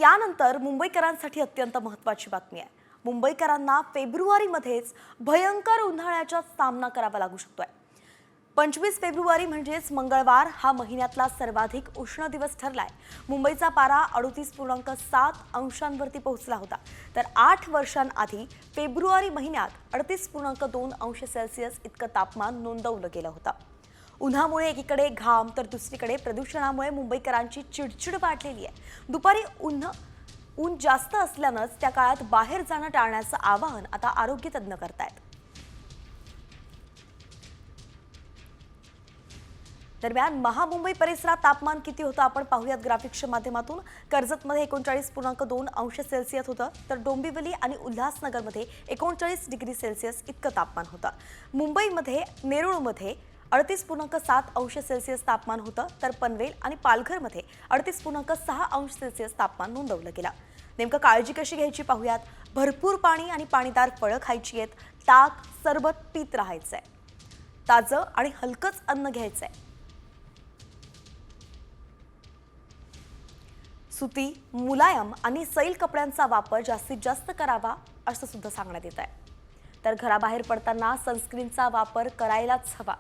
यानंतर मुंबईकरांसाठी अत्यंत महत्त्वाची बातमी आहे। मुंबईकरांना फेब्रुवारीमध्येच भयंकर उन्हाळ्याचा सामना करावा लागू शकतोय। 25 फेब्रुवारी म्हणजेच मंगळवार हा महिन्यातला सर्वाधिक उष्ण दिवस ठरलाय। मुंबईचा पारा 38.7 अंशांवरती पोहोचला होता, तर 8 वर्षांआधी फेब्रुवारी महिन्यात 38.2 अंश सेल्सिअस इतकं तापमान नोंदवलं गेलं होतं। उन्हामुळे एकीकडे घाम तर दुसरीकडे प्रदूषणामुळे मुंबईकरांची चिडचिड वाढलेली आहे। दुपारी ऊन जास्त असल्यानंच त्या काळात बाहेर जाणं टाळण्याचं आवाहन आता आरोग्य तज्ञ करतायत। दरम्यान महामुंबई परिसरात तापमान किती होतं आपण पाहूयात ग्राफिक्सच्या माध्यमातून। कर्जतमध्ये 39.2 अंश सेल्सिअस होतं, तर डोंबिवली आणि उल्हासनगरमध्ये 39 डिग्री सेल्सिअस इतकं तापमान होतं। मुंबईमध्ये नेरूळमध्ये 38.7 अंश सेल्सिअस तापमान होतं, तर पनवेल आणि पालघरमध्ये 38.6 अंश सेल्सिअस तापमान नोंदवलं गेलं। नेमकं काळजी कशी घ्यायची पाहूयात। भरपूर पाणी आणि पाणीदार फळं खायची आहेत, ताक सरबत पीत राहायचंय, ताजं आणि हलकंच अन्न घ्यायचंय, सुती मुलायम आणि सैल कपड्यांचा वापर जास्तीत जास्त करावा असं सुद्धा सांगण्यात येत आहे। तर घराबाहेर पडताना सनस्क्रीनचा वापर करायलाच हवा।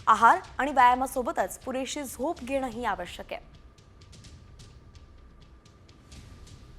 आहार आणि व्यायामासोबतच पुरेशी झोप घेणंही आवश्यक आहे।